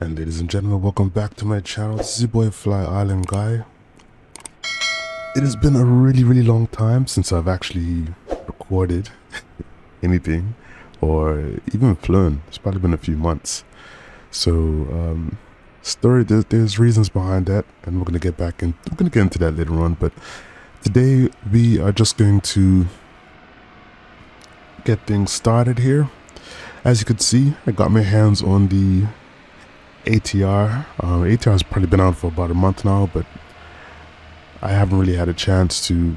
And ladies and gentlemen, welcome back to my channel. This is your boy FlyIslandGuy. It has been a really long time since I've actually recorded anything or even flown. It's probably been a few months. So there's reasons behind that, and we're gonna get into that later on. But today we are just going to get things started here. As you can see, I got my hands on the ATR. ATR has probably been out for about a month now, but I haven't really had a chance to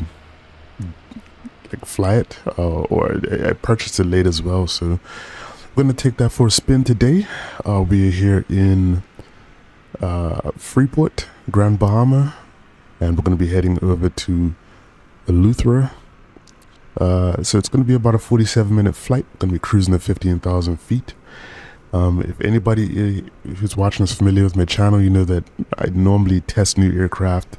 fly it, or I purchased it late as well. So I'm going to take that for a spin today. We're here in Freeport, Grand Bahama, and we're going to be heading over to Eleuthera. So it's going to be about a 47-minute flight. We're going to be cruising at 15,000 feet. If anybody who's watching is familiar with my channel, you know that I normally test new aircraft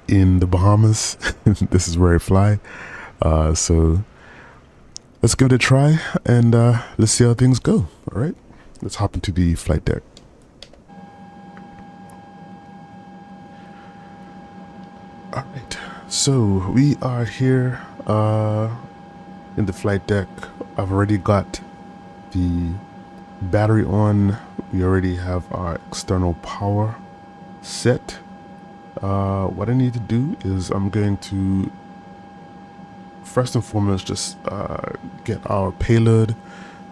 in the Bahamas. This is where I fly. So let's give it a try, and let's see how things go. All right, let's hop into the flight deck. All right, so we are here in the flight deck. I've already got the battery on. We already have our external power set. What I need to do is I'm going to first and foremost just get our payload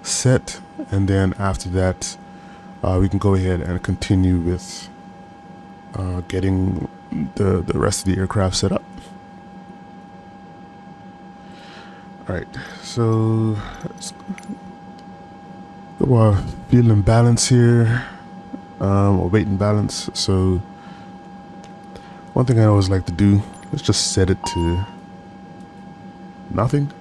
set, and then after that we can go ahead and continue with getting the rest of the aircraft set up. Alright, so let's go our fuel and balance here, or weight and balance. So one thing I always like to do, let's just set it to nothing.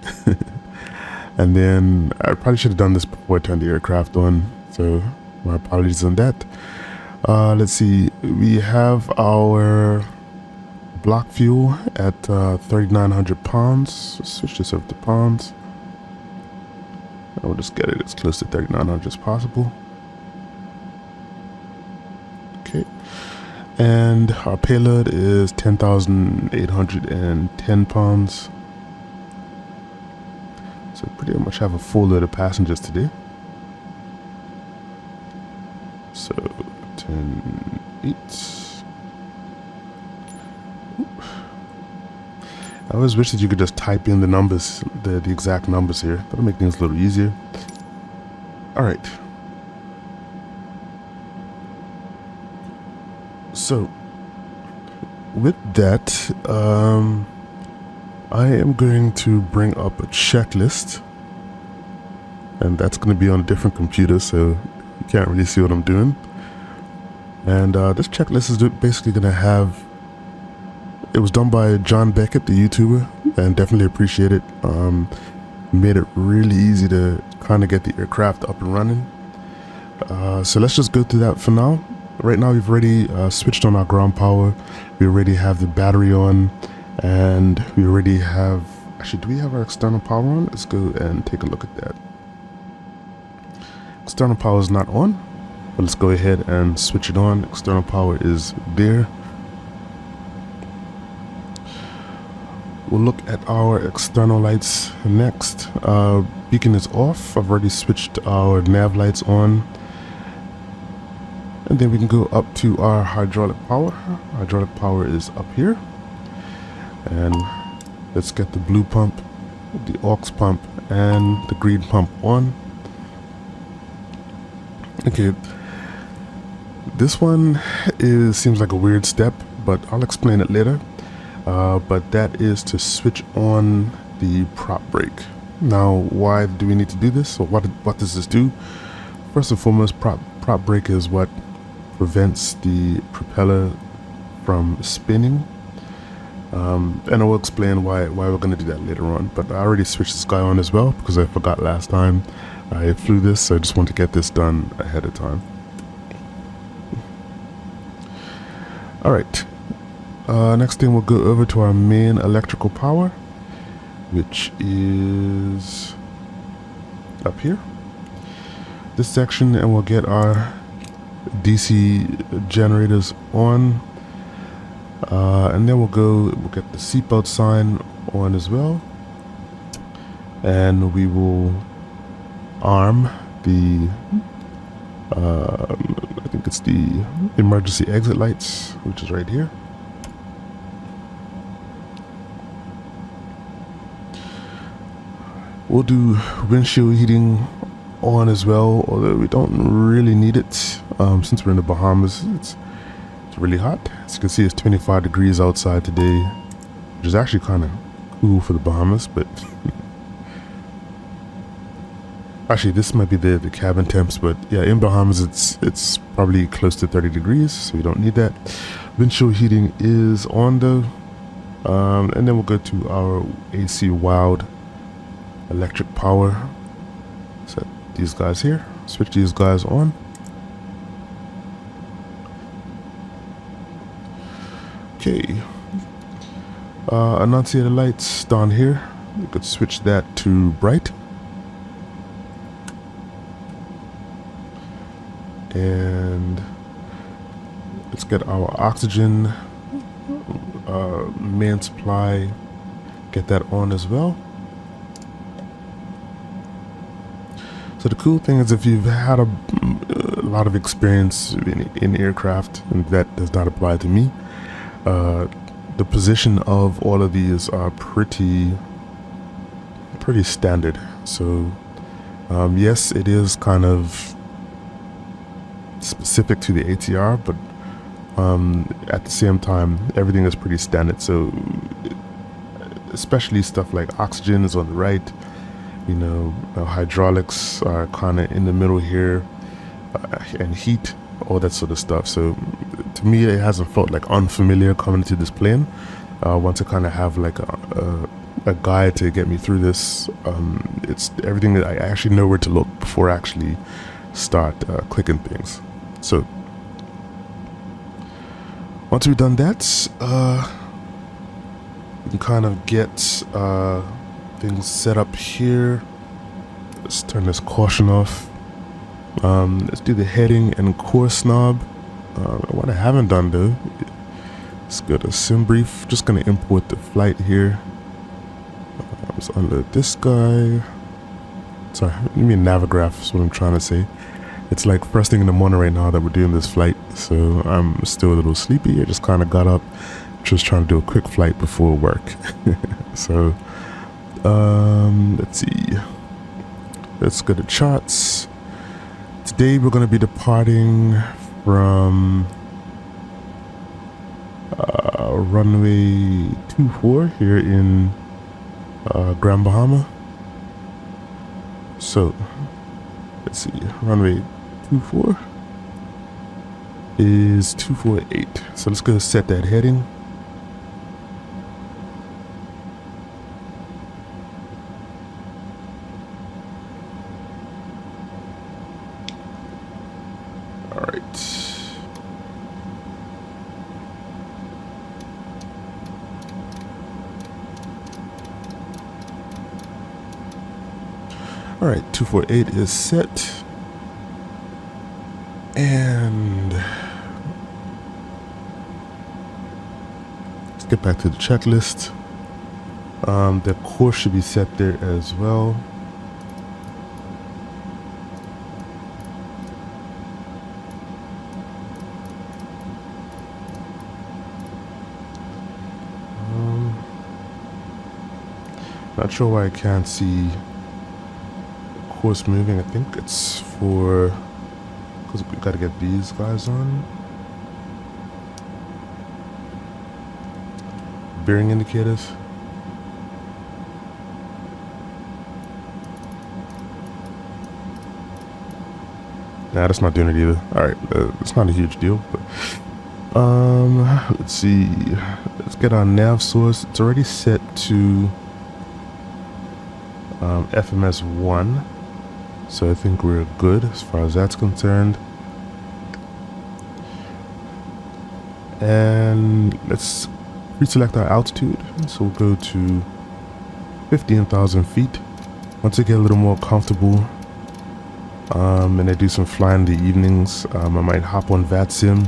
And then I probably should have done this before I turned the aircraft on, so my apologies on that. Let's see, we have our block fuel at 3,900 pounds. Let's switch this over to pounds. And we'll just get it as close to 3,900 as possible. Okay. And our payload is 10,810 pounds. So pretty much have a full load of passengers today. So 10, 8. I always wish that you could just type in the numbers, the exact numbers here. That'll make things a little easier. All right. So with that, I am going to bring up a checklist, and that's going to be on a different computer, so you can't really see what I'm doing. And this checklist is basically going to have, it was done by John Beckett, the YouTuber, and definitely appreciate it. Made it really easy to kind of get the aircraft up and running. So let's just go through that for now. Right now we've already switched on our ground power. We already have the battery on, and we already have, actually, do we have our external power on? Let's go and take a look at that. External power is not on, but let's go ahead and switch it on. External power is there. We'll look at our external lights next. Beacon is off. I've already switched our nav lights on. And then we can go up to our hydraulic power. Hydraulic power is up here. And let's get the blue pump, the aux pump, and the green pump on. Okay. This one seems like a weird step, but I'll explain it later. But that is to switch on the prop brake. Now, why do we need to do this? Or what does this do? First and foremost, prop brake is what prevents the propeller from spinning. And I will explain why we're going to do that later on. But I already switched this guy on as well because I forgot last time I flew this, so I just want to get this done ahead of time. All right. Next thing, we'll go over to our main electrical power, which is up here, this section, and we'll get our DC generators on, and then we'll get the seatbelt sign on as well, and we will arm the I think it's the emergency exit lights, which is right here. We'll do windshield heating on as well, although we don't really need it since we're in the Bahamas. It's really hot. As you can see, it's 25 degrees outside today, which is actually kind of cool for the Bahamas, but actually this might be the cabin temps, but yeah, in Bahamas it's probably close to 30 degrees, so we don't need that. Windshield heating is on though, and then we'll go to our AC wild electric power. Set these guys here, switch these guys on. Okay, annunciator lights down here, you could switch that to bright. And let's get our oxygen main supply, get that on as well. So the cool thing is, if you've had a lot of experience in aircraft, and that does not apply to me, the position of all of these are pretty standard. So yes, it is kind of specific to the ATR, but at the same time everything is pretty standard. So especially stuff like oxygen is on the right, you know, hydraulics are kind of in the middle here, and heat, all that sort of stuff. So to me it hasn't felt like unfamiliar coming into this plane. Once I kind of have like a guide to get me through this, it's everything that I actually know where to look before I actually start clicking things. So once we've done that, we can kind of get things set up here. Let's turn this caution off. Let's do the heading and course knob. What I haven't done though, let's go to SimBrief. Just going to import the flight here. Let's unload this guy. Sorry, I mean Navigraph is what I'm trying to say. It's like first thing in the morning right now that we're doing this flight, so I'm still a little sleepy. I just kind of got up, just trying to do a quick flight before work. So let's see, let's go to charts. Today we're going to be departing from runway 24 here in Grand Bahama. So let's see, runway 24 is 248. So let's go set that heading. All right. All right, 248 is set. And let's get back to the checklist. The course should be set there as well. Not sure why I can't see course moving. I think it's for because we gotta get these guys on. Bearing indicators. Nah, that's not doing it either. Alright, it's not a huge deal, but let's see. Let's get our nav source. It's already set to FMS 1. So I think we're good as far as that's concerned. And let's reselect our altitude. So we'll go to 15,000 feet. Once I get a little more comfortable, and I do some flying in the evenings. I might hop on VATSIM.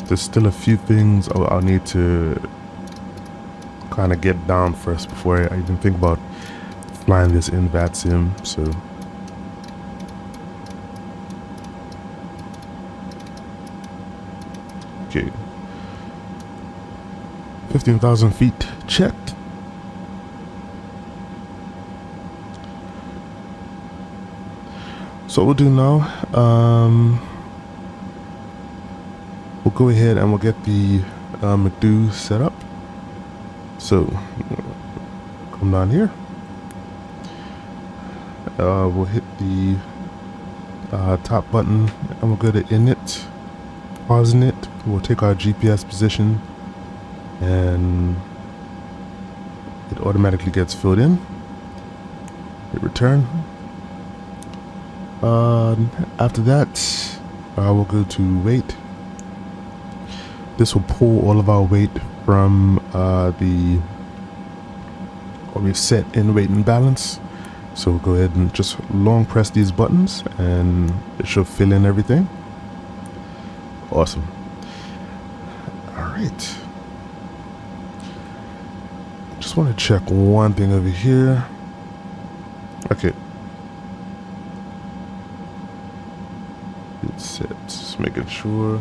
There's still a few things I'll need to kind of get down first before I even think about flying this in VATSIM. So okay, 15,000 feet checked. So what we'll do now, we'll go ahead and we'll get the MCDU set up. So come down here. We'll hit the top button and we'll go to init, pausing it. We'll take our GPS position and it automatically gets filled in. Hit return. After that, we'll go to weight. This will pull all of our weight from what we've set in weight and balance. So we'll go ahead and just long press these buttons and it should fill in everything. Awesome. All right. Just want to check one thing over here. Okay. It's set. Just making sure.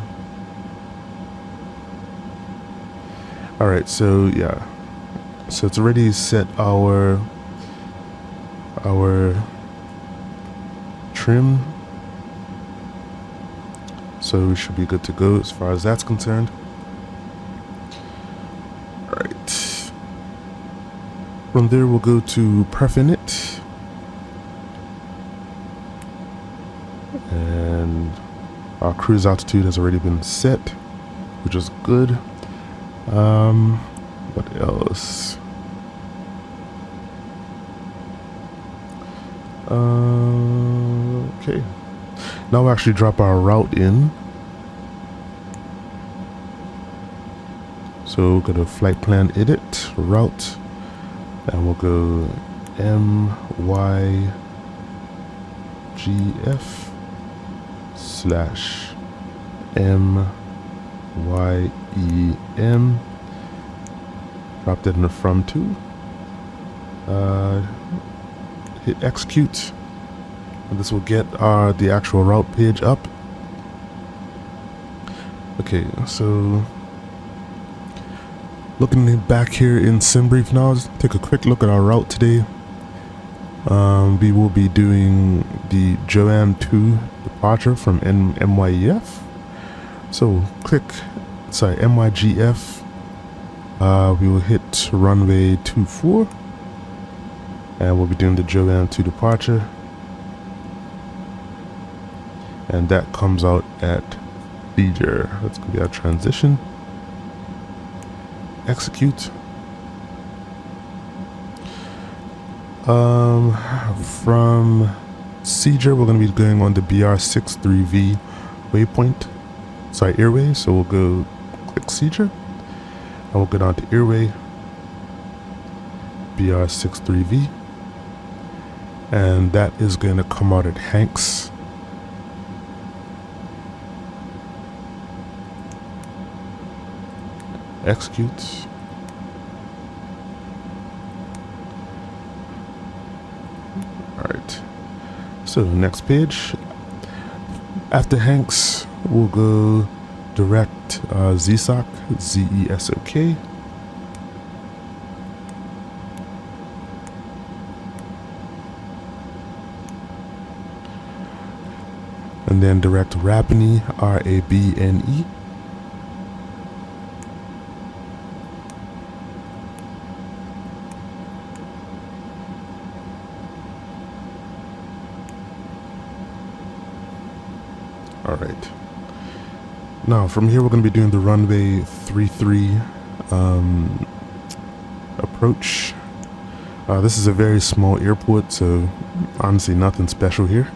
All right. So yeah. So it's already set our trim. So we should be good to go as far as that's concerned. All right. From there, we'll go to Perf Init. And our cruise altitude has already been set, which is good. What else? Okay. Now we'll actually drop our route in. So we'll go to flight plan edit, route, and we'll go MYGF / MYEM. Drop that in the from to. Hit execute. And this will get the actual route page up. Okay, so looking back here in SimBrief now, let's take a quick look at our route today. We will be doing the Joanne 2 departure from MYEF. So click, MYGF. We will hit runway 24. And we'll be doing the Joanne 2 departure. And that comes out at Leisure. That's going to be our transition. Execute. From Seizure, we're going to be going on the BR63V waypoint. Airway. So we'll go click Seizure. And we'll go down to Airway. BR63V. And that is going to come out at Hanks. Execute. Alright. So next page. After Hanks, we'll go direct ZSOC, ZESOK. And then direct Rabney, RABNE. All right. Now from here we're going to be doing the runway 33 approach. This is a very small airport, so honestly nothing special here.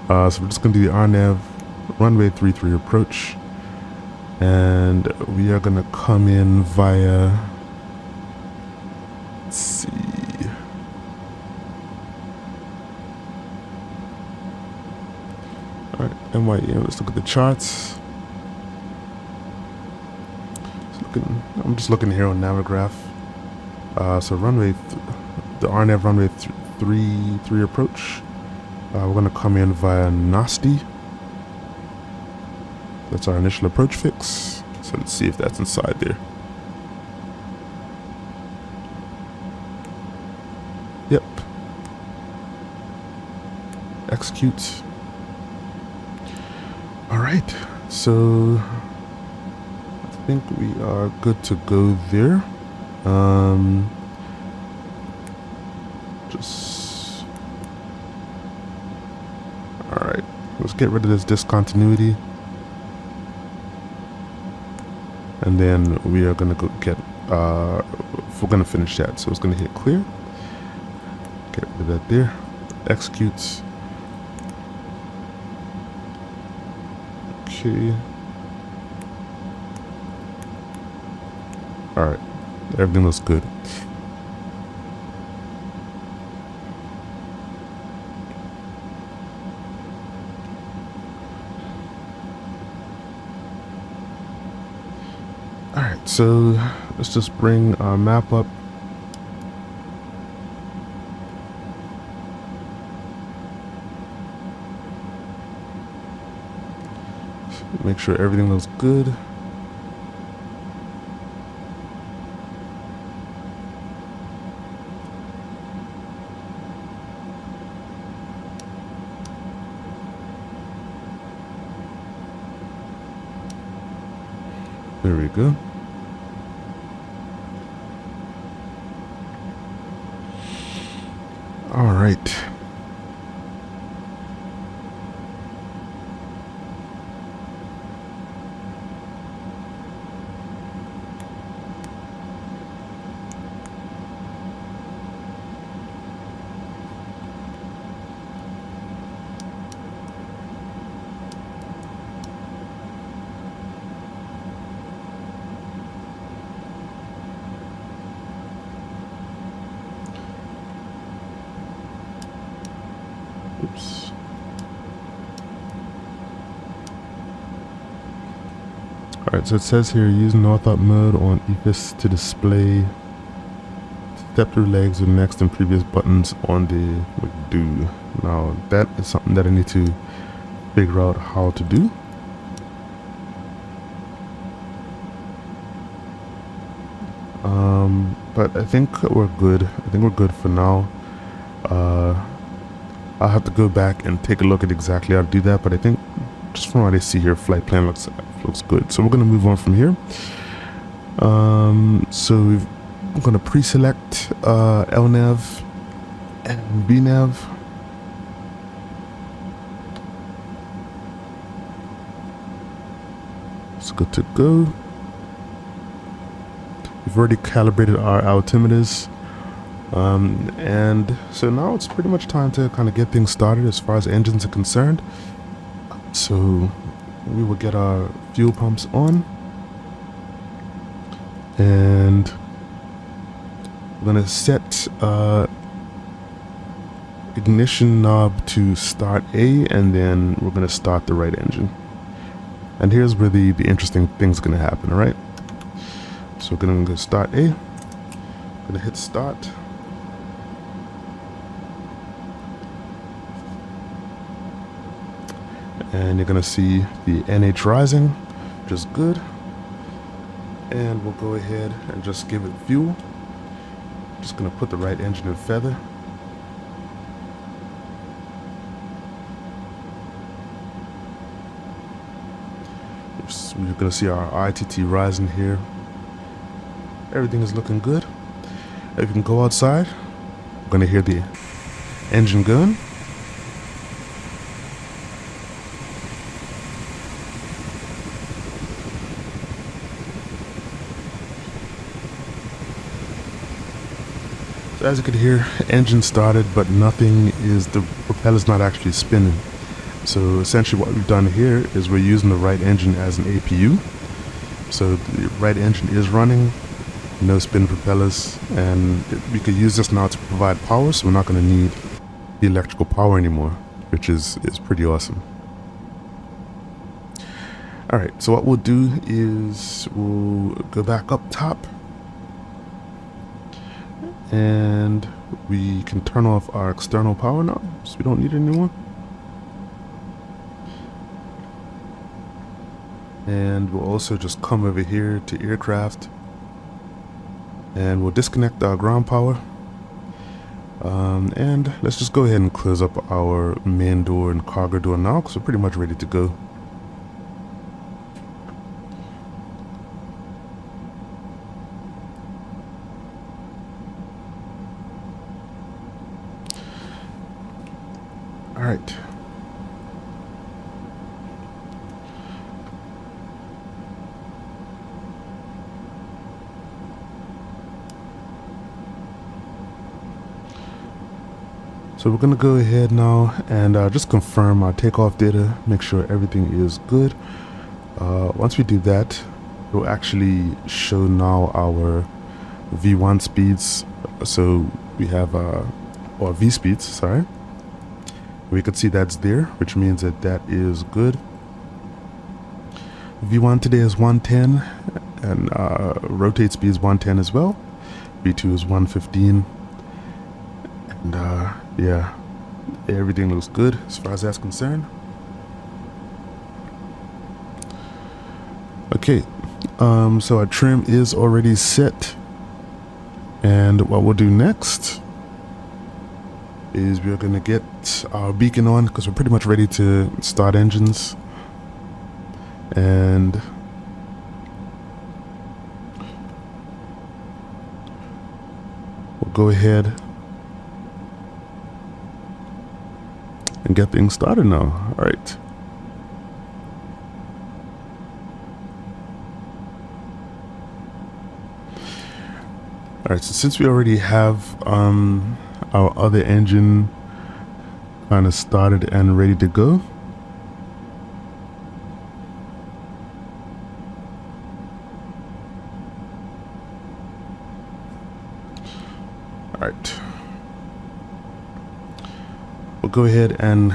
So we're just going to do the RNAV runway 33 approach, and we are going to come in via, let's see, MYM, let's look at the charts. I'm just looking here on Navigraph. So runway, the RNAV runway 3 approach. We're going to come in via Nasty. That's our initial approach fix. So let's see if that's inside there. Yep. Execute. All right. So I think we are good to go there. Just all right. Let's get rid of this discontinuity, and then we are gonna go get. We're gonna finish that, so it's gonna hit clear. Get rid of that there. Executes. Okay. All right. Everything looks good. All right. So let's just bring our map up. Make sure everything looks good. There we go. All right. Oops. Alright, so it says here, use north up mode on EFIS to display step through legs with next and previous buttons on the MCDU. Now that is something that I need to figure out how to do. But I think we're good. I think we're good for now. I'll have to go back and take a look at exactly how to do that, but I think just from what I see here, flight plan looks good. So we're going to move on from here. So we're going to pre-select LNAV and BNAV. It's good to go. We've already calibrated our altimeters. And so now it's pretty much time to kind of get things started as far as engines are concerned. So we will get our fuel pumps on, and we're going to set ignition knob to start A, and then we're going to start the right engine. And here's where the interesting thing's going to happen. All right, so we're going to start A, going to hit start. And you're going to see the NH rising, which is good. And we'll go ahead and just give it fuel. Just going to put the right engine in feather. You're going to see our ITT rising here. Everything is looking good. If you can go outside, we're going to hear the engine gun. So as you can hear, engine started, but nothing is, the propeller's not actually spinning. So essentially what we've done here is we're using the right engine as an APU. So the right engine is running, no spin propellers, and we could use this now to provide power, so we're not going to need the electrical power anymore, which is pretty awesome. Alright, so what we'll do is we'll go back up top and we can turn off our external power now, so we don't need it anymore. And we'll also just come over here to aircraft and we'll disconnect our ground power. And let's just go ahead and close up our main door and cargo door now, because we're pretty much ready to go. All right. So we're going to go ahead now and just confirm our takeoff data, make sure everything is good. Once we do that, it will actually show now our V1 speeds. So we have, or V speeds, sorry. We can see that's there, which means that that is good. V1 today is 110 and rotate speed is 110 as well. V2 is 115. And yeah, everything looks good as far as that's concerned. Okay, so our trim is already set, and what we'll do next is we're gonna get our beacon on, because we're pretty much ready to start engines. And we'll go ahead and get things started now. All right. All right, so since we already have our other engine kind of started and ready to go, all right, we'll go ahead and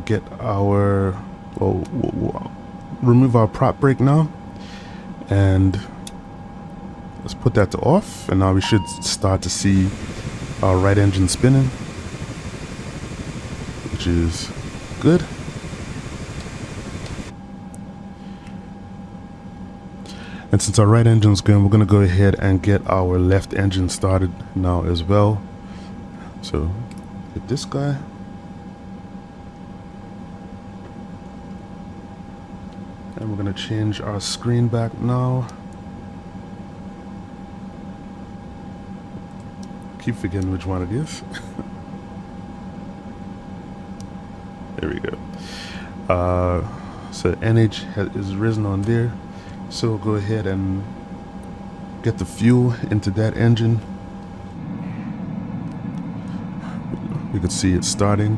get our, we'll remove our prop brake now, and let's put that to off, and now we should start to see our right engine spinning, which is good. And since our right engine's going, we're going to go ahead and get our left engine started now as well. So get this guy. And we're going to change our screen back now. Keep forgetting which one it is. There we go. So NH is risen on there. So we'll go ahead and get the fuel into that engine. You can see it starting.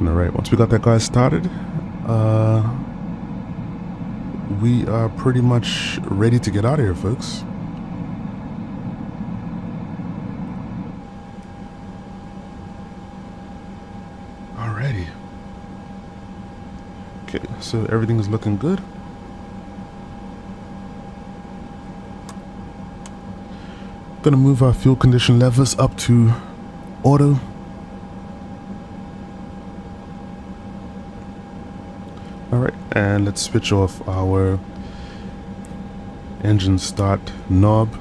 All right, once we got that guy started, we are pretty much ready to get out of here, folks. Alrighty. Okay, so everything is looking good. Gonna move our fuel condition levers up to auto. Alright, and let's switch off our engine start knob.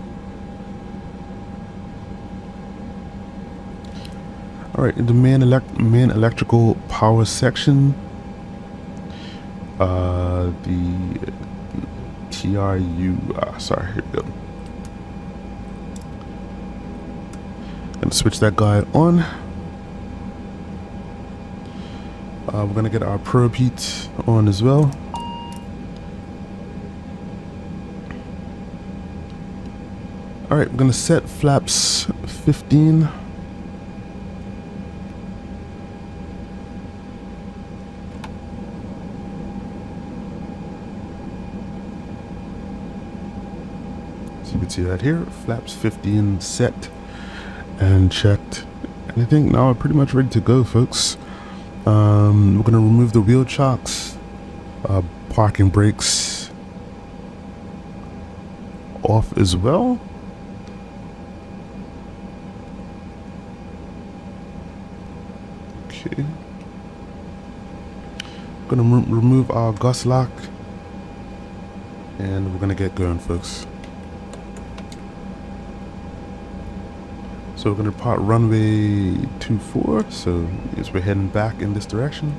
Alright, in the main electrical power section, the TRU, sorry, here we go. Gonna switch that guy on. We're gonna get our probe heat on as well. All right, we're gonna set flaps 15. So you can can see that here. Flaps 15 set and checked. And I think now we're pretty much ready to go, folks. We're gonna remove the wheel chocks, parking brakes off as well. Okay. Gonna remove our gust lock, and we're gonna get going, folks. So we're gonna depart runway 24. So as we're heading back in this direction.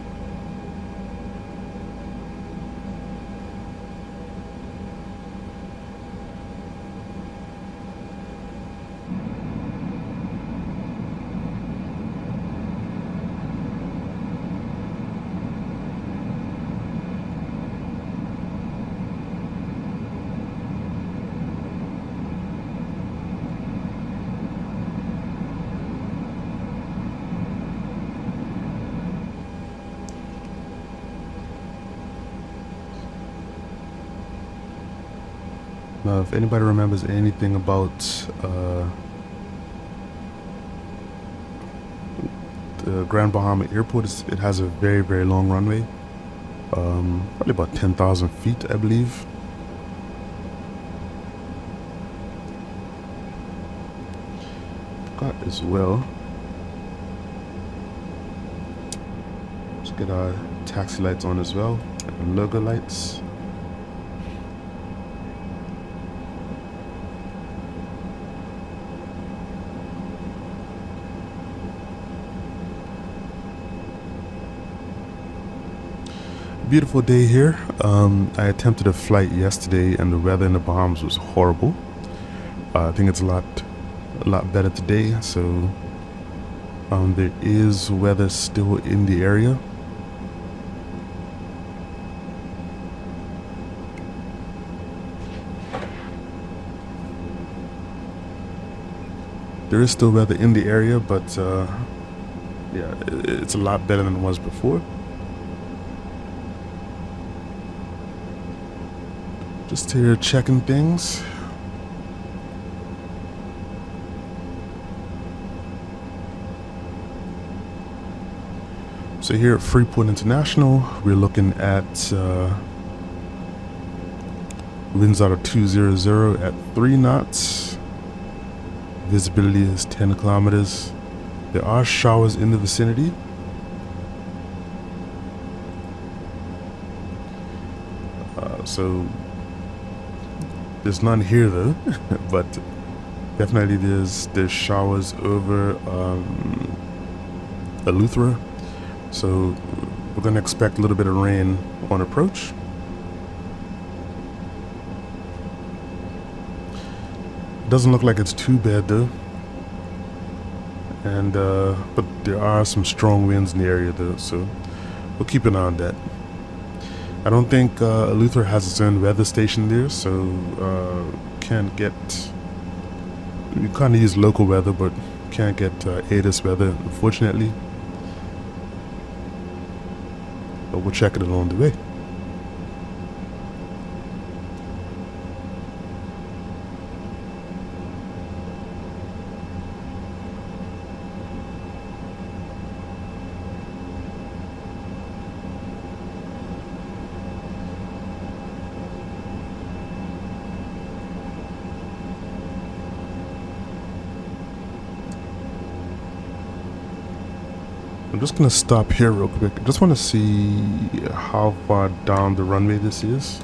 Now, if anybody remembers anything about the Grand Bahama Airport, it has a very, very long runway, probably about 10,000 feet, I believe. Got as well. Let's get our taxi lights on as well, and logo lights. Beautiful day here. I attempted a flight yesterday and the weather in the Bahamas was horrible. I think it's a lot better today. So there is weather still in the area. There is still weather in the area, but yeah, it's a lot better than it was before. Just here checking things. So here at Freeport International, we're looking at winds out of 200 at 3 knots. Visibility is 10 kilometers. There are showers in the vicinity. So there's none here though, but definitely there's showers over Eleuthera. So we're gonna expect a little bit of rain on approach. Doesn't look like it's too bad though, and but there are some strong winds in the area though, so we'll keep an eye on that. I don't think Eleuthera has its own weather station there, so can't get. You kind of use local weather, but can't get ATIS weather, unfortunately. But we'll check it along the way. I'm just gonna stop here real quick. I just want to see how far down the runway this is.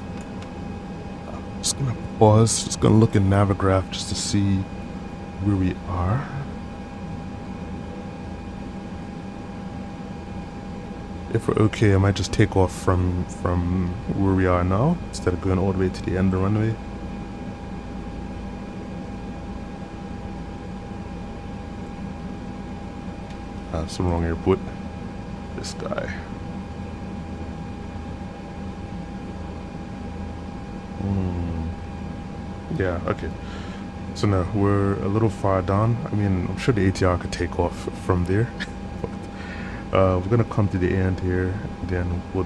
Just gonna pause, just gonna look in Navigraph just to see where we are. If we're okay, I might just take off from where we are now instead of going all the way to the end of the runway. It's the wrong airport. This guy. Yeah, okay. So now we're a little far down. I mean, I'm sure the ATR could take off from there. But, we're gonna come to the end here, and then we'll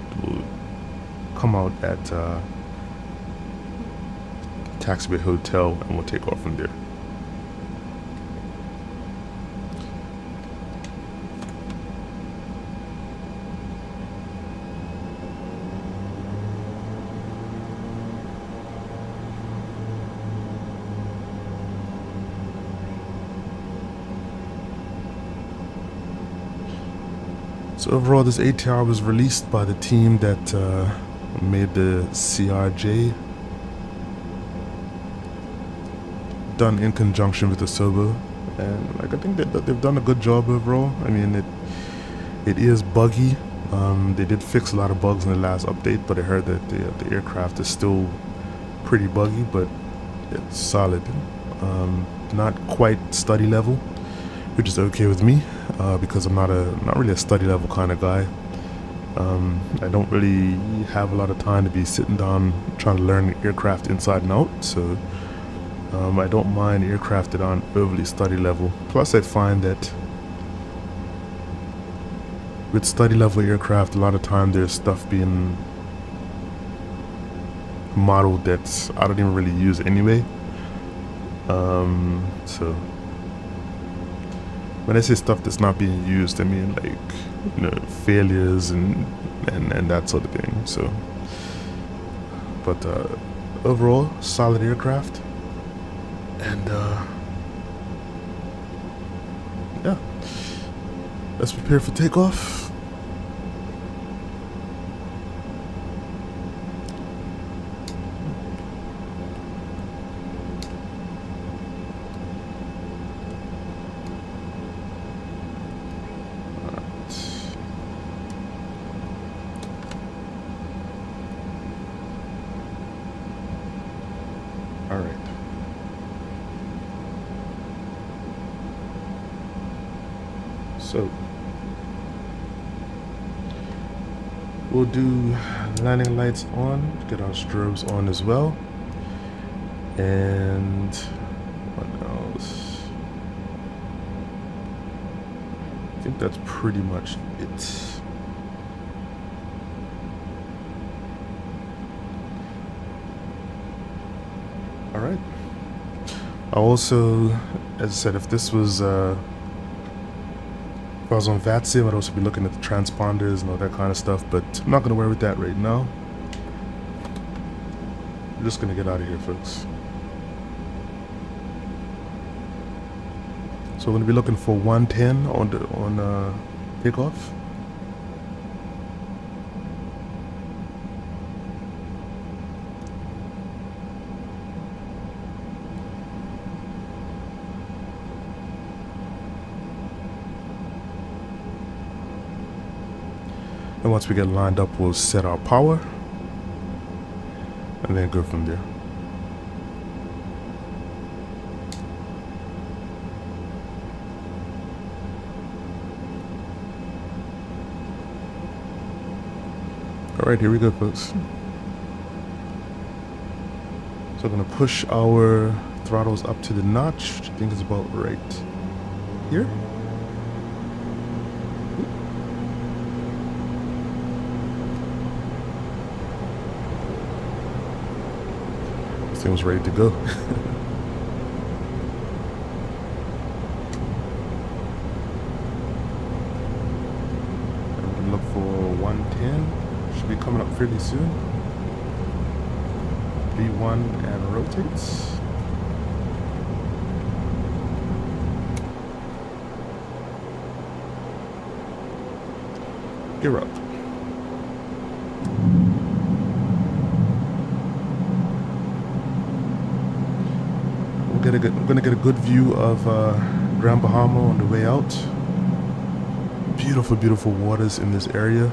come out at taxiway hotel, and we'll take off from there. So overall, this ATR was released by the team that made the CRJ, done in conjunction with the Mobo, and like I think that they've done a good job overall. I mean, it is buggy. They did fix a lot of bugs in the last update, but I heard that the aircraft is still pretty buggy, but it's solid. Not quite study level, which is okay with me, because I'm not really a study level kind of guy. I don't really have a lot of time to be sitting down trying to learn the aircraft inside and out, so I don't mind aircraft that aren't overly study level. Plus, I find that with study level aircraft, a lot of time there's stuff being modeled that I don't even really use anyway. So when I say stuff that's not being used, I mean like, you know, failures and that sort of thing. So, but overall, solid aircraft, and yeah, let's prepare for takeoff. Alright. So we'll do landing lights on, get our strobes on as well. And what else? I think that's pretty much it. Alright. I also, as I said, if this was, if I was on VATSIM, I'd also be looking at the transponders and all that kind of stuff, but I'm not going to worry with that right now. I'm just going to get out of here, folks. So we're going to be looking for 110 on takeoff. And once we get lined up, we'll set our power and then go from there. Alright, here we go, folks. So I'm going to push our throttles up to the notch, which I think is about right here. This thing was ready to go. I'm going to look for 110. Should be coming up fairly soon. V1 and rotates. Gear up. We're gonna get a good view of Grand Bahama on the way out. Beautiful, beautiful waters in this area.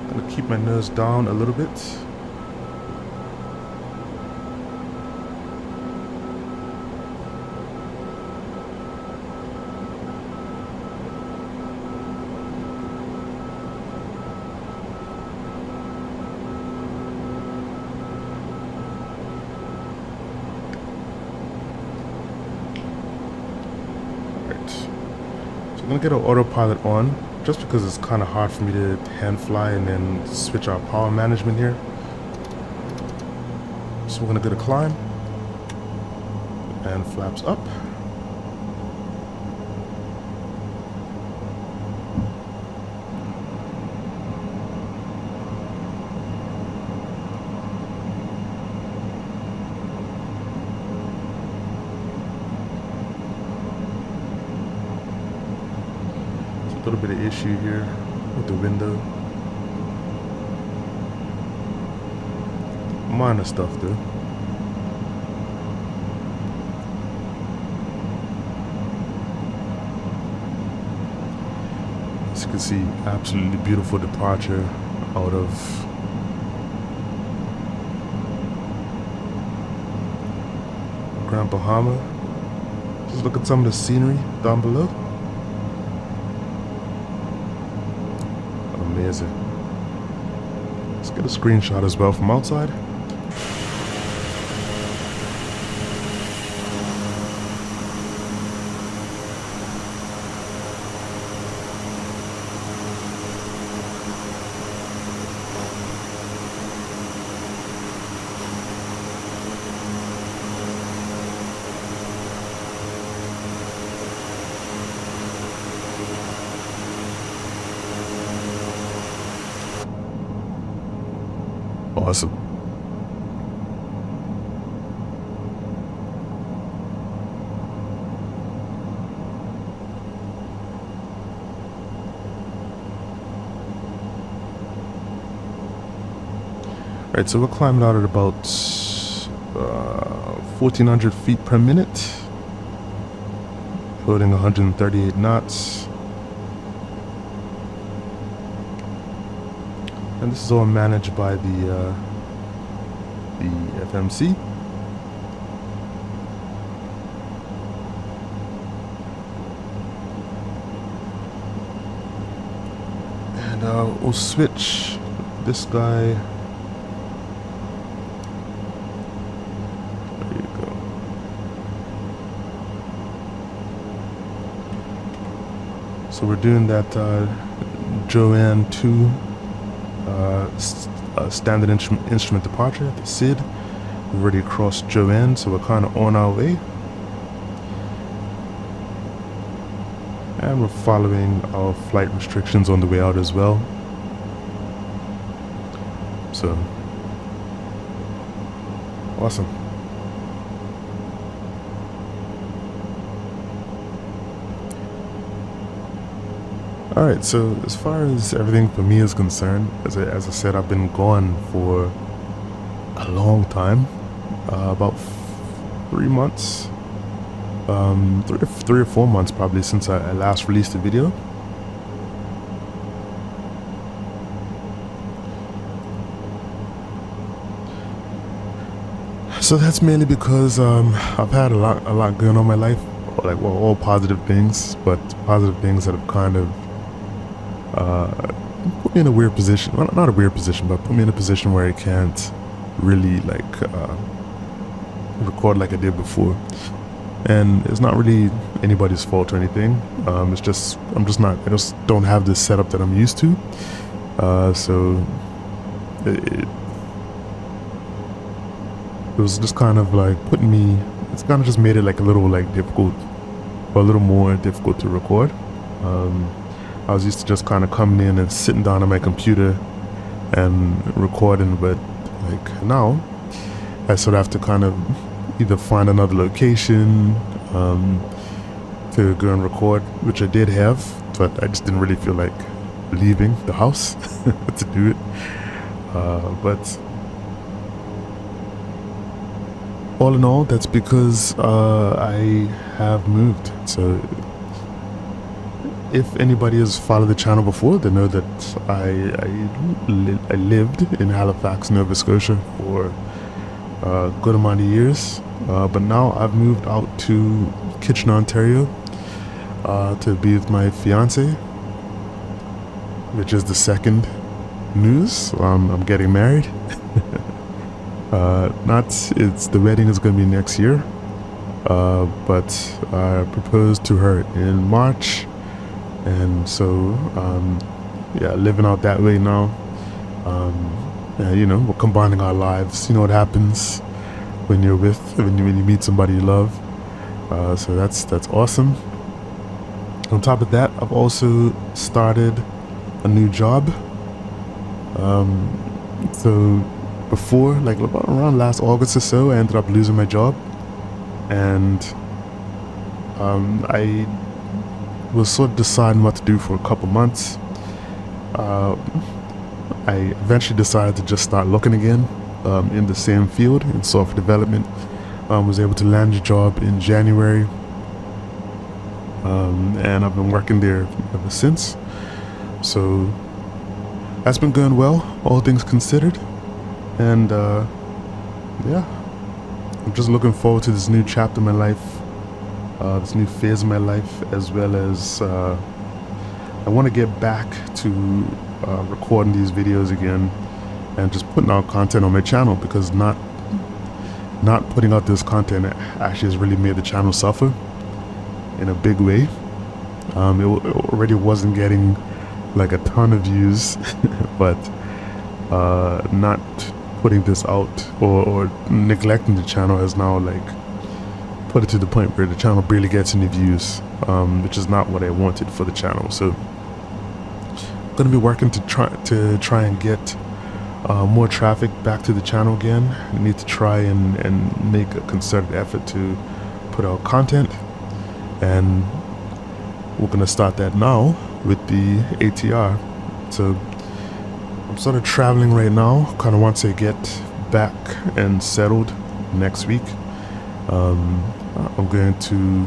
Gonna keep my nose down a little bit. I'm gonna get an autopilot on just because it's kind of hard for me to hand fly and then switch our power management here. So we're gonna get a climb and flaps up. A little bit of issue here with the window. Minor stuff though. As you can see, absolutely beautiful departure out of Grand Bahama. Just look at some of the scenery down below. Amazing. Let's get a screenshot as well from outside. Awesome. Right, so we're climbing out at about 1,400 feet per minute, floating 138 knots. And this is all managed by the FMC. And we'll switch this guy. There you go. So we're doing that Joanne 2 standard instrument departure, the SID. We've already crossed Joanne, so we're kind of on our way. And we're following our flight restrictions on the way out as well. So, awesome. Alright, so as far as everything for me is concerned, as I said, I've been gone for a long time, about 3 months, 3 or 4 months probably since I last released a video. So that's mainly because I've had a lot going on in my life, like, well, all positive things, but positive things that have kind of put me in a weird position. Well, not a weird position, but put me in a position where I can't really record like I did before. And it's not really anybody's fault or anything. It's just I just don't have this setup that I'm used to. So it was just kind of like putting me. It's kind of just made it like a little like difficult, or a little more difficult to record. I was used to just kind of coming in and sitting down on my computer and recording, but like now I sort of have to kind of either find another location to go and record, which I did have, but I just didn't really feel like leaving the house to do it. But all in all, that's because I have moved. So if anybody has followed the channel before, they know that I lived in Halifax, Nova Scotia for a good amount of years, but now I've moved out to Kitchener, Ontario, to be with my fiance, which is the second news. So I'm getting married. The wedding is going to be next year, but I proposed to her in March, and so yeah, living out that way now. Yeah, you know, we're combining our lives. You know what happens when you're when you meet somebody you love. So that's awesome. On top of that, I've also started a new job. So before, like about around last August or so, I ended up losing my job, and I was sort of deciding what to do for a couple months. I eventually decided to just start looking again in the same field, in software development. Was able to land a job in January, and I've been working there ever since. So that's been going well, all things considered. And yeah, I'm just looking forward to this new chapter in my life, this new phase of my life, as well as I want to get back to recording these videos again and just putting out content on my channel, because not putting out this content actually has really made the channel suffer in a big way. It already wasn't getting like a ton of views, but not putting this out or neglecting the channel has now like put it to the point where the channel barely gets any views, which is not what I wanted for the channel. So I'm gonna be working to try and get more traffic back to the channel again. I need to try and make a concerted effort to put out content, and we're gonna start that now with the ATR. So I'm sort of traveling right now, kind of once I get back and settled next week. I'm going to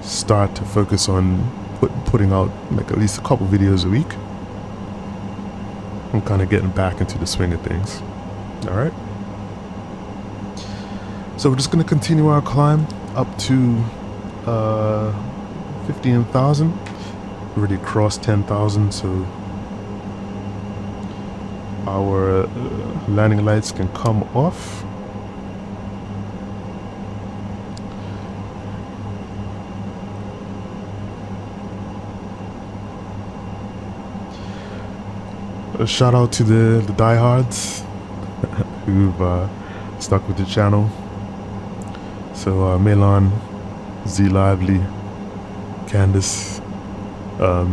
start to focus on putting out like at least a couple videos a week. I'm kind of getting back into the swing of things. All right. So we're just going to continue our climb up to 15,000. Already crossed 10,000, so our landing lights can come off. A shout out to the diehards who've stuck with the channel. So Melon, Z Lively, Candace. I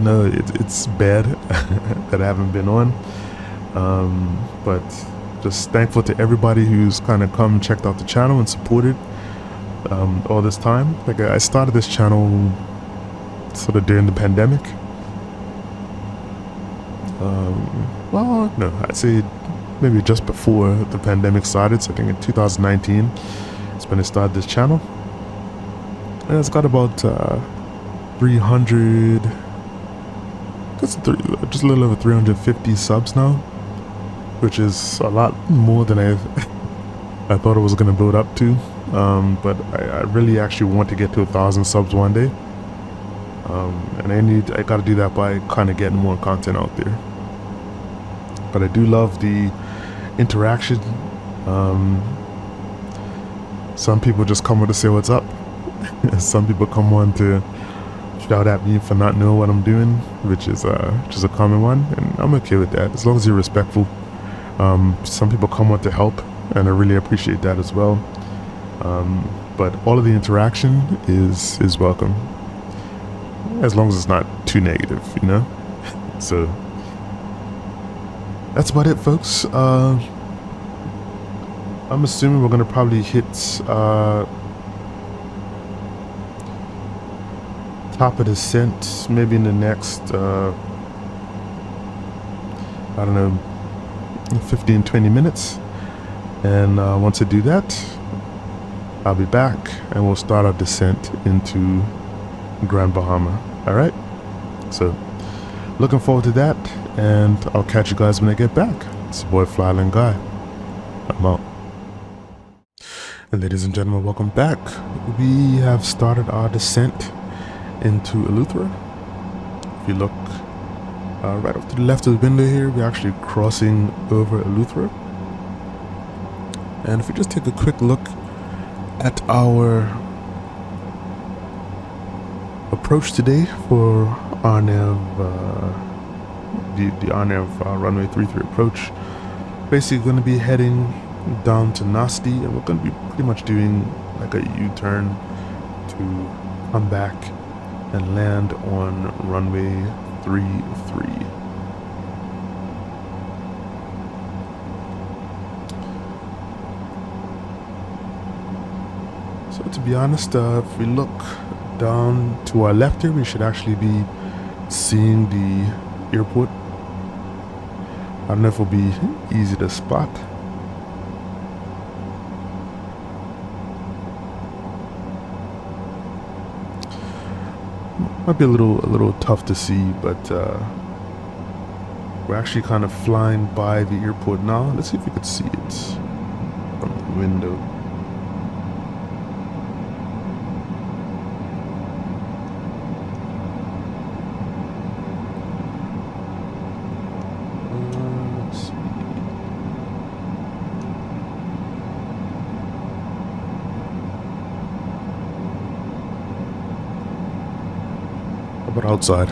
know it's bad that I haven't been on, but just thankful to everybody who's kind of come and checked out the channel and supported all this time. Like I started this channel sort of during the pandemic. Well, no, I'd say maybe just before the pandemic started. So I think in 2019 is when I started this channel. And it's got about 300, just a little over 350 subs now, which is a lot more than I thought it was going to build up to. But I really actually want to get to 1,000 subs one day, and I got to do that by kind of getting more content out there. But I do love the interaction. Some people just come on to say what's up. Some people come on to shout at me for not knowing what I'm doing, which is a common one, and I'm okay with that as long as you're respectful. Some people come on to help, and I really appreciate that as well. But all of the interaction is welcome, as long as it's not too negative, you know. So that's about it, folks. I'm assuming we're gonna probably hit top of descent maybe in the next I don't know, 15-20 minutes, and once I do that, I'll be back and we'll start our descent into Grand Bahama. All right, so looking forward to that, and I'll catch you guys when I get back. It's your boy FlyIslandGuy. I'm out. And ladies and gentlemen, welcome back. We have started our descent into Eleuthera. If you look right off to the left of the window here, we're actually crossing over Eleuthera. And if we just take a quick look at our approach today for RNAV, the RNAV runway 33 approach. Basically going to be heading down to Nasty, and we're going to be pretty much doing like a U-turn to come back and land on runway 33. So to be honest, if we look down to our left here, we should actually be seeing the airport. I don't know if it'll be easy to spot. Might be a little tough to see, but we're actually kind of flying by the airport now. Let's see if we could see it from the window. Let's see. How about outside?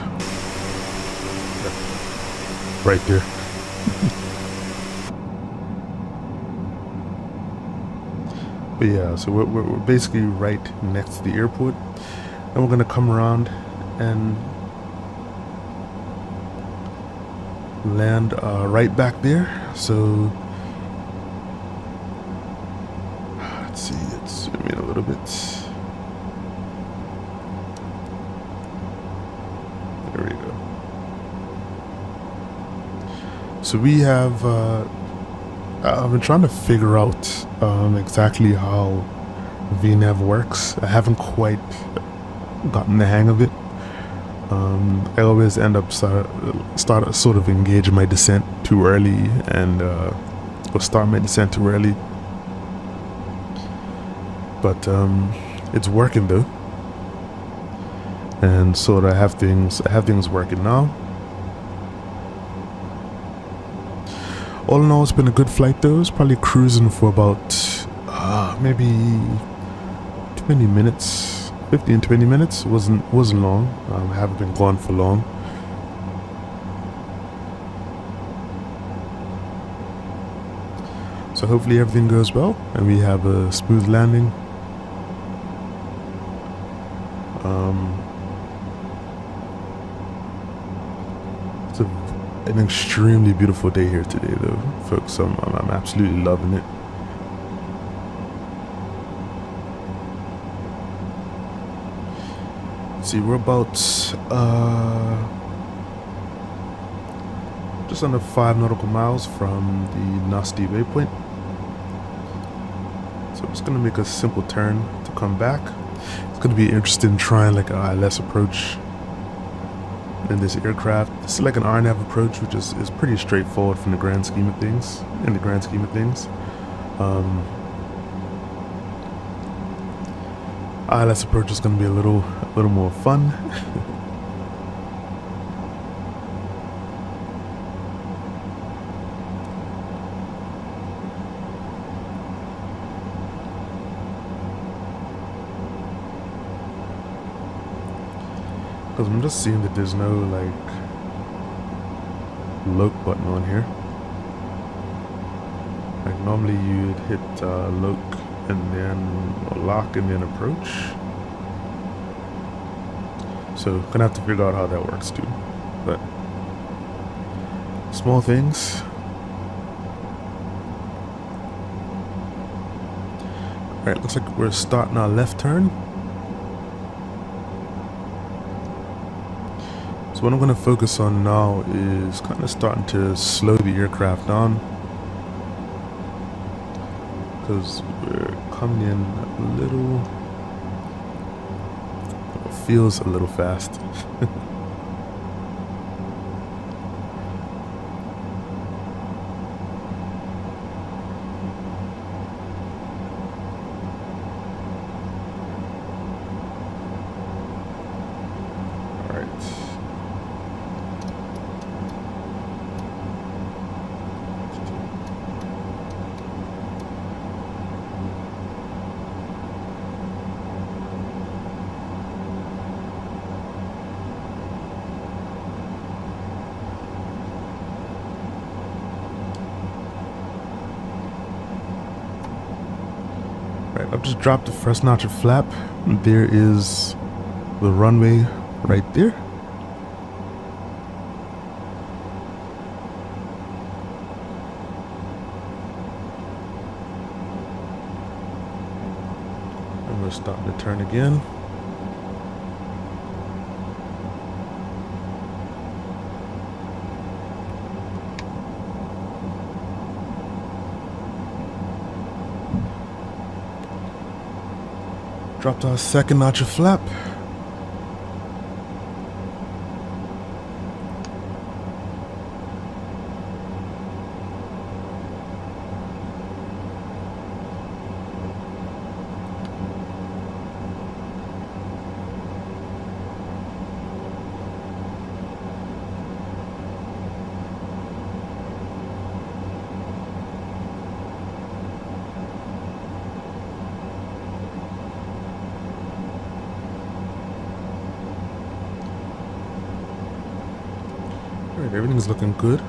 Right there. But yeah, so we're basically right next to the airport, and we're gonna come around and land right back there. So let's see, let's zoom in a little bit. There we go. So we have I've been trying to figure out exactly how VNAV works. I haven't quite gotten the hang of it. I always end up sort of engaging my descent too early, and or start my descent too early. But it's working though, and so I have things working now. All in all, it's been a good flight though. It's probably cruising for about maybe 20 minutes, 15-20 minutes. Wasn't long. I haven't been gone for long. So hopefully everything goes well and we have a smooth landing. It's an extremely beautiful day here today though, folks. I'm absolutely loving it. See, we're about just under 5 nautical miles from the Nasty waypoint. So I'm just gonna make a simple turn to come back. It's gonna be interesting trying like a ILS approach in this aircraft. This is like an RNAV approach, which is pretty straightforward from the grand scheme of things. ILS approach is going to be a little more fun. Because I'm just seeing that there's no like lock button on here. Like normally you'd hit lock and then lock and then approach. So gonna have to figure out how that works too. But small things. Alright, looks like we're starting our left turn. So what I'm gonna focus on now is kind of starting to slow the aircraft down, because we're coming in a little, it feels a little fast. I've just dropped the first notch of flap. There is the runway right there. And we're starting to turn again. Dropped our second notch of flap. Alright, everything's looking good.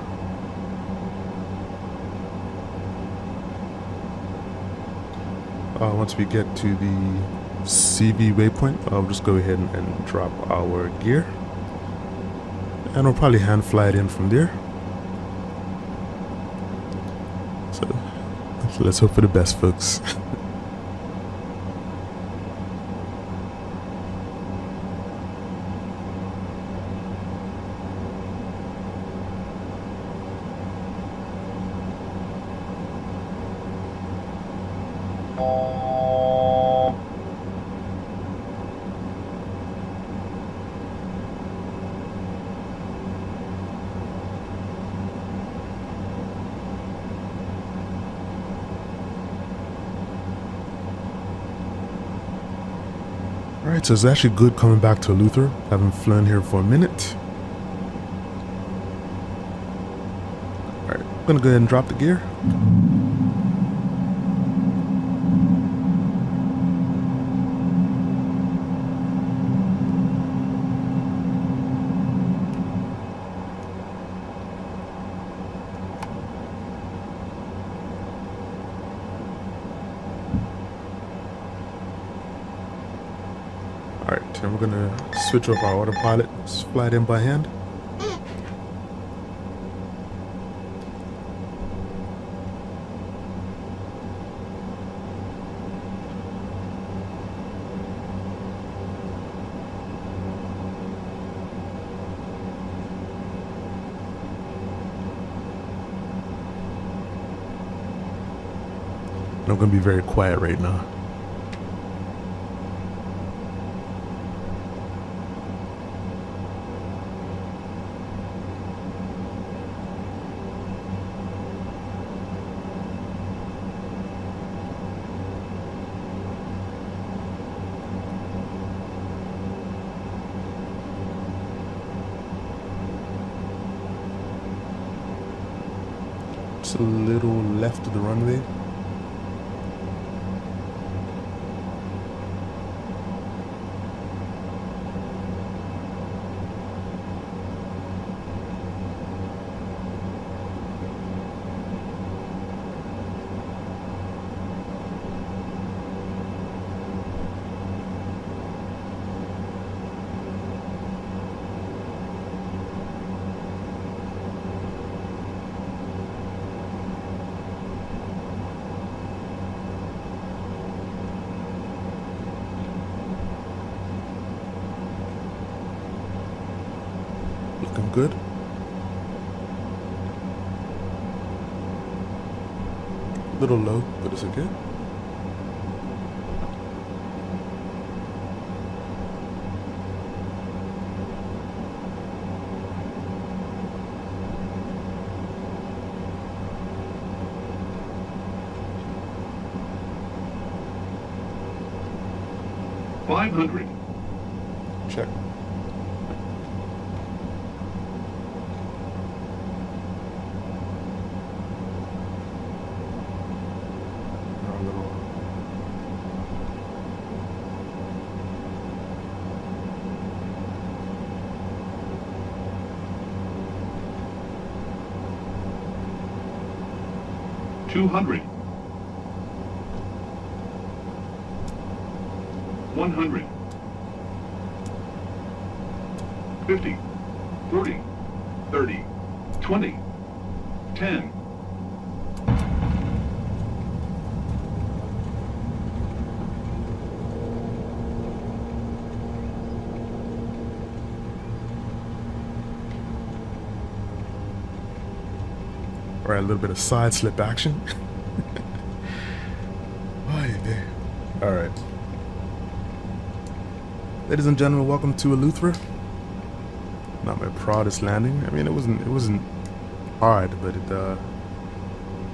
Once we get to the CV waypoint, I'll just go ahead and drop our gear. And we'll probably hand fly it in from there. So let's hope for the best, folks. Alright, so it's actually good coming back to Luther. I haven't flown here for a minute. Alright, I'm gonna go ahead and drop the gear. Alright, and we're gonna switch off our autopilot, just fly it in by hand. And I'm gonna be very quiet right now. Just a little left of the runway. Looking good. A little low, but it's okay. $500. Check. $200. 100. 50. 40. 30. 20. 10. Alright, a little bit of side slip action. Alright. Ladies and gentlemen, welcome to Eleuthera. Not my proudest landing. I mean, it wasn't hard, but it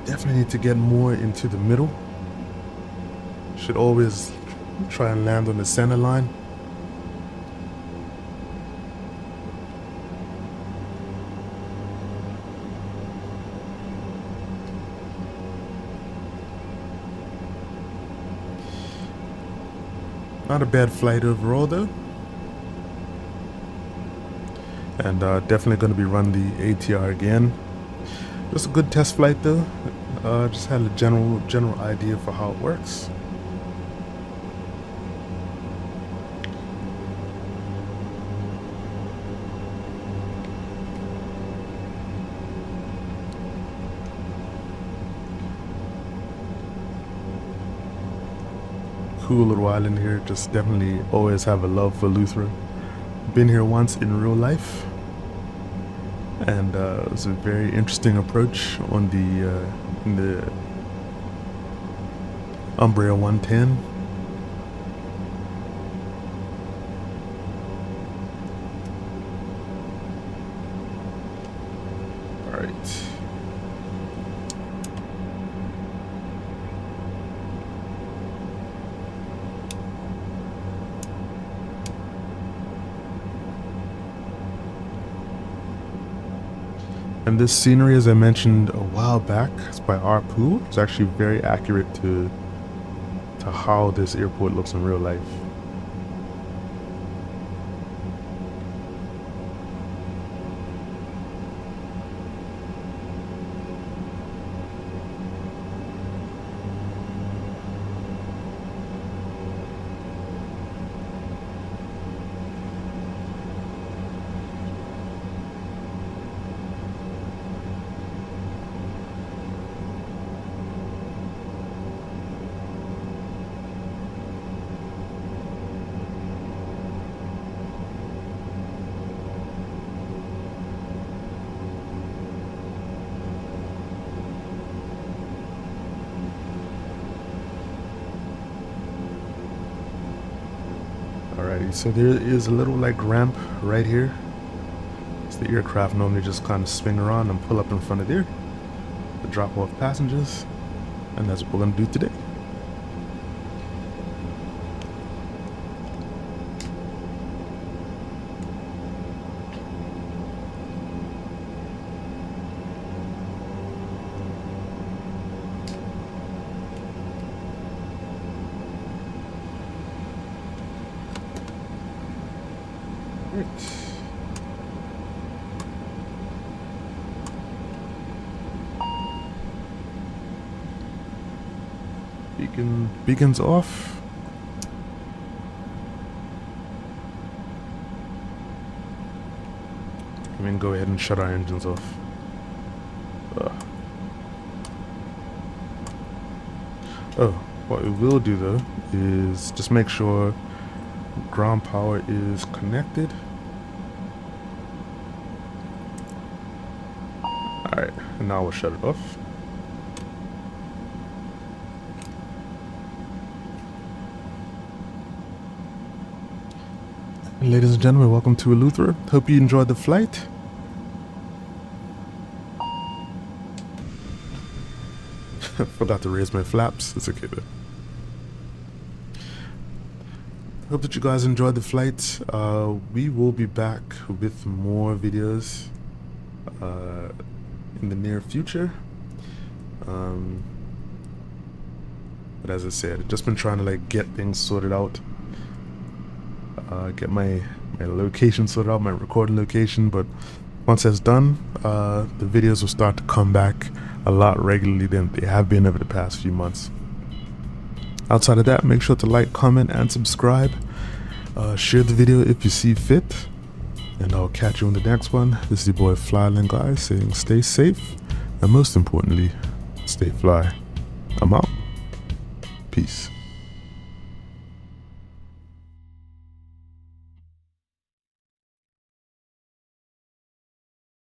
definitely need to get more into the middle. Should always try and land on the center line. Not a bad flight overall though. And definitely going to be run the ATR again. Just a good test flight though. Just had a general idea for how it works. Cool little island here. Just definitely always have a love for Eleuthera. Been here once in real life, and it was a very interesting approach on the Umbria 110. All right. And this scenery, as I mentioned a while back, it's by Arpu. It's actually very accurate to how this airport looks in real life. Alrighty, so there is a little like ramp right here. So the aircraft normally just kind of swing around and pull up in front of there to drop off passengers, and that's what we're gonna do today. Beacons off. I mean, go ahead and shut our engines off. Oh, what we will do though is just make sure ground power is connected. Alright, and now we'll shut it off. Ladies and gentlemen, welcome to Eleuthera. Hope you enjoyed the flight. Forgot to raise my flaps. It's okay though. Hope that you guys enjoyed the flight. We will be back with more videos in the near future. But as I said, I've just been trying to like get things sorted out. Get my location sorted out, my recording location, but once that's done, the videos will start to come back a lot regularly than they have been over the past few months. Outside of that, make sure to like, comment, and subscribe. Share the video if you see fit. And I'll catch you on the next one. This is your boy FlyIslandGuy saying stay safe. And most importantly, stay fly. I'm out. Peace.